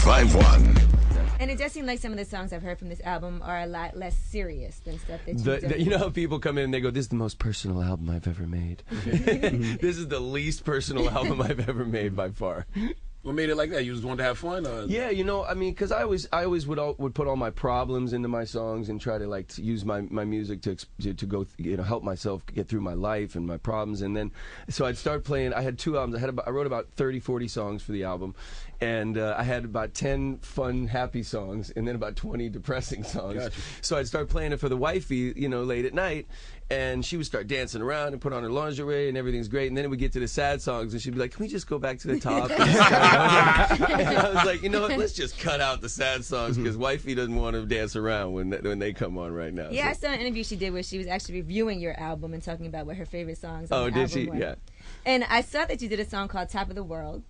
1051. And it does seem like some of the songs I've heard from this album are a lot less serious than stuff that you've done. You know how people come in and they go, this is the most personal album I've ever made. This is the least personal album I've ever made by far. What made it like that? You just wanted to have fun? Yeah, you know, I mean, because I always would put all my problems into my songs and try to like to use my music to go, you know, help myself get through my life and my problems. And then, so I'd start playing. I had 2 albums. I wrote about 30, 40 songs for the album, and I had about 10 fun, happy songs, and then about 20 depressing songs. Gotcha. So I'd start playing it for the wifey, you know, late at night. And she would start dancing around and put on her lingerie and everything's great. And then it would get to the sad songs and she'd be like, can we just go back to the top? And I was like, you know what, let's just cut out the sad songs because wifey doesn't want to dance around when they come on right now. Yeah, so. I saw an interview she did where she was actually reviewing your album and talking about what her favorite songs on the album she? were. Yeah. And I saw that you did a song called Top of the World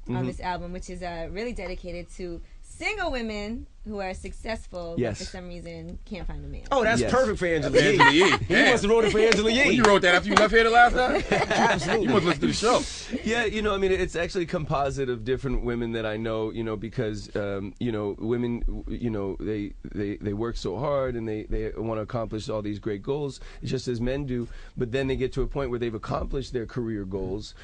on this album, which is really dedicated to single women who are successful, but for some reason can't find a man. Oh, that's perfect for Angela Yee. Angela Yee. You must have wrote it for Angela Yee. Well, you wrote that after you left here the last time? Absolutely. You must listen to the show. Yeah, you know, I mean, it's actually a composite of different women that I know, you know, because, you know, women, you know, they work so hard and they want to accomplish all these great goals, just as men do, but then they get to a point where they've accomplished their career goals,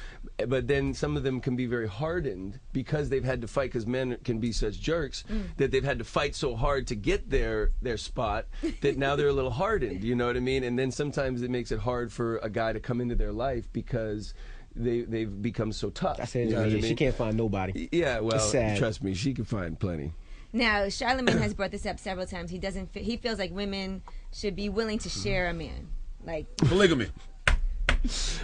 but then some of them can be very hardened because they've had to fight, because men can be such jerks that they've had to fight so hard to get their spot that now they're a little hardened, you know what I mean? And then sometimes it makes it hard for a guy to come into their life because they've become so tough. That's Angela Yee. I mean? She can't find nobody. Yeah, well, trust me, she can find plenty. Now, Charlemagne has brought this up several times. He feels like women should be willing to share a man. Like polygamy.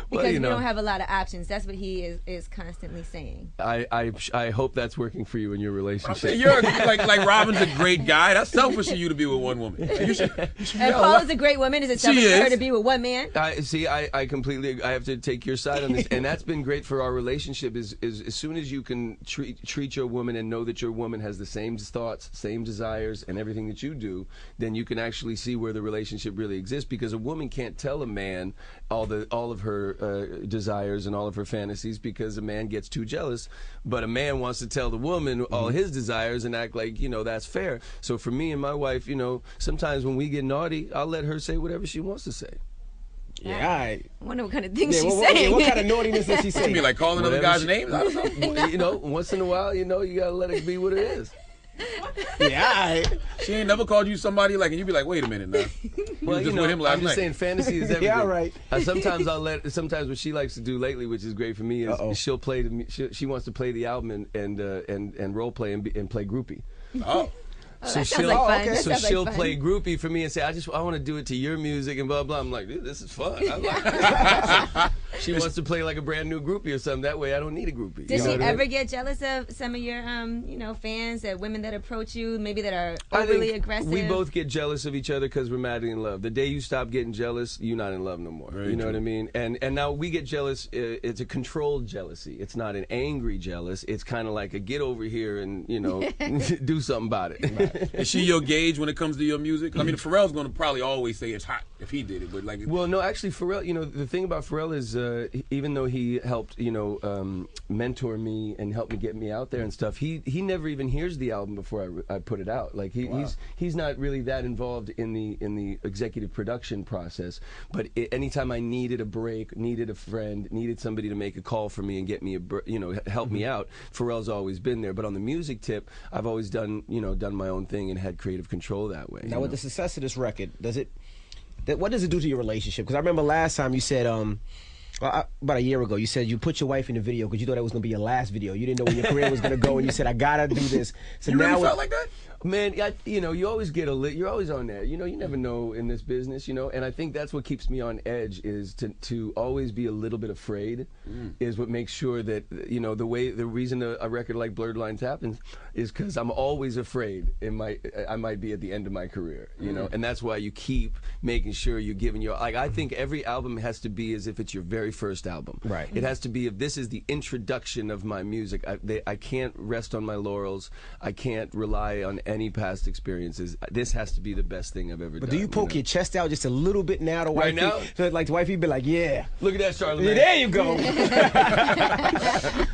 Because we don't have a lot of options. That's what he is constantly saying. I hope that's working for you in your relationship. You're like Robin's a great guy. That's selfish of you to be with one woman. You should and Paula's a great woman. Is it selfish for her to be with one man? I completely. I have to take your side on this, and that's been great for our relationship. Is as soon as you can treat your woman and know that your woman has the same thoughts, same desires, and everything that you do, then you can actually see where the relationship really exists. Because a woman can't tell a man all of her desires and all of her fantasies, because a man gets too jealous, but a man wants to tell the woman all his desires and act like, you know, that's fair. So for me and my wife, you know, sometimes when we get naughty, I'll let her say whatever she wants to say. Yeah, I wonder what kind of things she's saying. What kind of naughtiness does she say? She be like calling other guys' names? I don't know. You know, once in a while, you know, you gotta let it be what it is. Yeah, she ain't never called you somebody like, and you be like, wait a minute now. Well, you know, I'm just saying, fantasy is everything. Yeah, right. Sometimes sometimes what she likes to do lately, which is great for me, is she'll play she wants to play the album and role play and play groupie. Oh. So she'll play groupie for me and say, I want to do it to your music and blah blah. I'm like, dude, this is fun. I like it. She wants to play like a brand new groupie or something. That way I don't need a groupie. Does she ever get jealous of some of your you know, fans, that women that approach you, maybe that are overly aggressive? We both get jealous of each other because we're madly in love. The day you stop getting jealous, you're not in love no more. You know what I mean? And now we get jealous. It's a controlled jealousy. It's not an angry jealous. It's kind of like a get over here and, you know, do something about it. Right. Is she your gauge when it comes to your music? I mean, Pharrell's going to probably always say it's hot if he did it, but like. Well, no, actually, Pharrell. You know, the thing about Pharrell is, even though he helped, you know, mentor me and help me get me out there and stuff, he never even hears the album before I put it out. Like he's not really that involved in the executive production process. But anytime I needed a break, needed a friend, needed somebody to make a call for me and get me help me out, Pharrell's always been there. But on the music tip, I've always done my own thing and had creative control that way. Now, with the success of this record, what does it do to your relationship? Because I remember last time you said, about a year ago, you said you put your wife in the video because you thought that was going to be your last video. You didn't know where your career was going to go, and you said, I got to do this. So you now really felt like that? Man, you always get you're always on that. You know, you never know in this business, you know, and I think that's what keeps me on edge is to always be a little bit afraid is what makes sure that, you know, the reason a record like Blurred Lines happens is because I'm always afraid I might be at the end of my career, you know, and that's why you keep making sure you're giving I think every album has to be as if it's your very very first album. Right. It has to be if this is the introduction of my music. I can't rest on my laurels. I can't rely on any past experiences. This has to be the best thing I've ever done. But do you poke your chest out just a little bit now to wifey? Right now? So like the wifey be like, yeah. Look at that, Charlamagne. Yeah, there you go.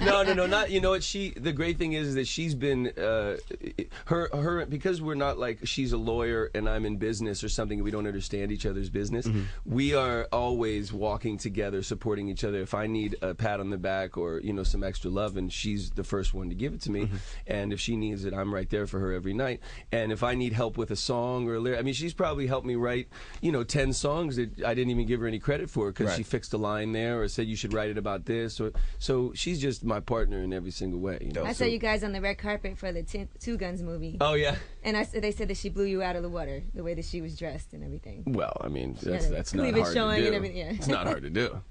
No, not. You know what? The great thing is that she's been her because we're not like she's a lawyer and I'm in business or something. We don't understand each other's business. We are always walking together, supporting each other. If I need a pat on the back or some extra love, and she's the first one to give it to me. And if she needs it, I'm right there for her every night. And if I need help with a song or a lyric, I mean, she's probably helped me write 10 songs that I didn't even give her any credit for because she fixed a line there or said you should write it about this. So she's just my partner in every single way. I saw you guys on the red carpet for the Two Guns movie. Oh yeah. And they said that she blew you out of the water, the way that she was dressed and everything. Well, I mean, that's not hard to do. And everything, yeah. It's not hard to do.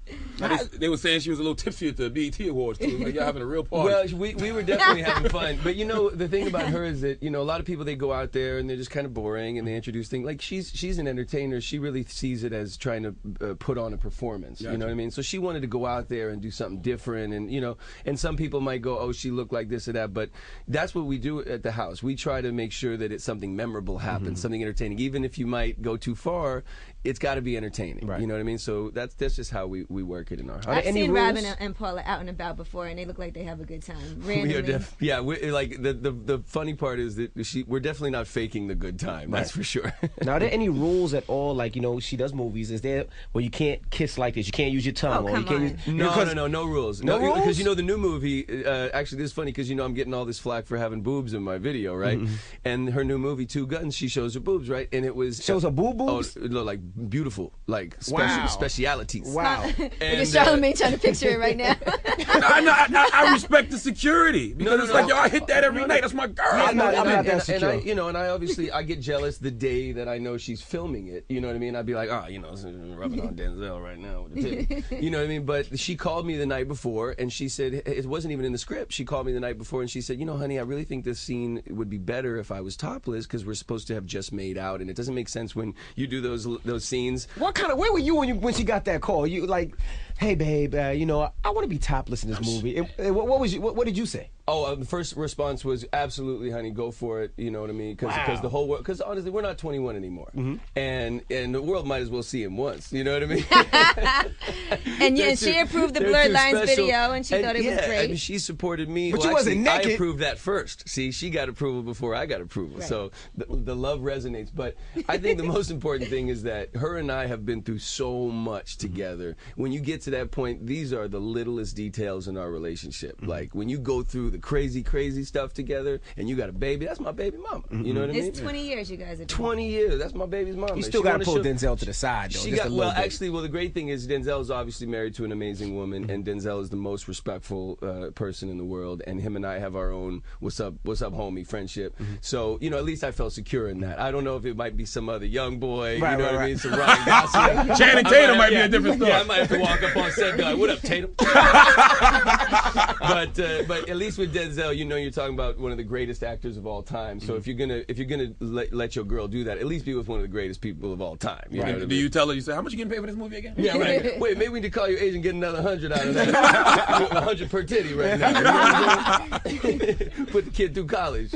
They were saying she was a little tipsy at the BET Awards too. Like y'all having a real party. Well, we were definitely having fun. But the thing about her is that a lot of people, they go out there and they're just kind of boring and they introduce things. Like she's an entertainer. She really sees it as trying to put on a performance. Gotcha. You know what I mean? So she wanted to go out there and do something different. And and some people might go, oh, she looked like this or that. But that's what we do at the house. We try to make sure that it's something memorable happens, something entertaining. Even if you might go too far, it's got to be entertaining. Right. You know what I mean? So that's just how we work it in our house. I've seen Robin and Paula out and about before, and they look like they have a good time. Randomly. Like the funny part is that we're definitely not faking the good time. That's for sure. Now, are there any rules at all? Like she does movies. Is there where you can't kiss like this? You can't use your tongue. Oh, or you come can't on. No rules. No rules? Because the new movie. Actually, this is funny because I'm getting all this flack for having boobs in my video, right? And her new movie, Two Guns, she shows her boobs, right? And it was shows her boobs. Oh, no, like beautiful, like specialities. Wow. And Charlamagne trying to picture it right now. I respect the security because it's like I hit that every night. That's my girl. I'm not that secure. And I obviously I get jealous the day that I know she's filming it. You know what I mean? I'd be like, rubbing on Denzel right now with the titty. You know what I mean? But she called me the night before and she said it wasn't even in the script. She called me the night before and she said, honey, I really think this scene would be better if I was topless because we're supposed to have just made out and it doesn't make sense when you do those scenes. Where were you when she got that call? You like, hey babe, I want to be topless in this movie. What did you say? Oh, the first response was absolutely, honey, go for it. You know what I mean? Because the whole world. Because honestly, we're not 21 anymore, and the world might as well see him once. You know what I mean? and she approved the Blurred Lines video, and she thought it was great. I mean, she supported me. But you wasn't naked. I approved that first. See, she got approval before I got approval, so the love resonates. But I think the most important thing is that her and I have been through so much together. When you get to that point, these are the littlest details in our relationship. Like when you go through the crazy stuff together and you got a baby, that's my baby mama. You know what I mean? It's 20 years you guys have been. 20 years, that's my baby's mama. You still got to pull Denzel to the side though. The great thing is Denzel is obviously married to an amazing woman and Denzel is the most respectful person in the world, and him and I have our own what's up homie friendship. So at least I felt secure in that. I don't know if it might be some other young boy, what I mean, some Ryan Gosling. Channing Tatum might be a different story. Yeah, I might have to walk up on set and be like, what up, Tatum? But at least with Denzel, you're talking about one of the greatest actors of all time. So if you're gonna let your girl do that, at least be with one of the greatest people of all time. You know what I mean? Do you tell her? You say, how much you getting paid for this movie again? Yeah, right. Wait, maybe we need to call your agent and get another 100 out of that. 100 per titty right now. You know what I'm saying? Put the kid through college.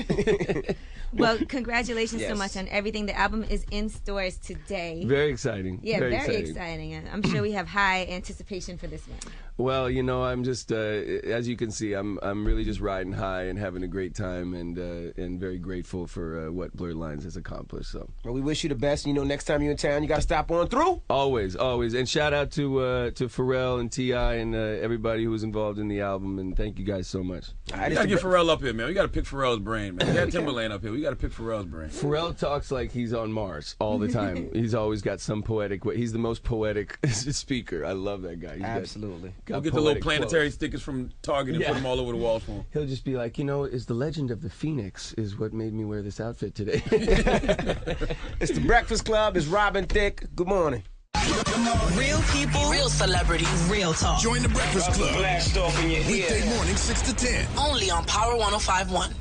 Well, congratulations so much on everything. The album is in stores today. Very exciting. Yeah, very exciting. And I'm sure we have high anticipation for this one. Well, I'm just as you can see, I'm really just riding high and having a great time, and very grateful for what Blurred Lines has accomplished. So, well, we wish you the best. Next time you're in town, you got to stop on through. Always, and shout out to Pharrell and T.I. and everybody who was involved in the album, and thank you guys so much. We got to get Pharrell up here, man. We got to pick Pharrell's brain, man. We got Timberland up here. We got to pick Pharrell's brain. Pharrell talks like he's on Mars all the time. He's always got some poetic way. He's the most poetic speaker. I love that guy. Absolutely. We'll get the little planetary stickers from Target and put them all over the walls for him. He'll just be like, is the legend of the Phoenix is what made me wear this outfit today. It's the Breakfast Club. It's Robin Thicke. Good morning. Real people, real celebrity, real talk. Join the Breakfast Club. Blast off in your ear. Weekday morning, 6 to 10. Only on Power 105.1.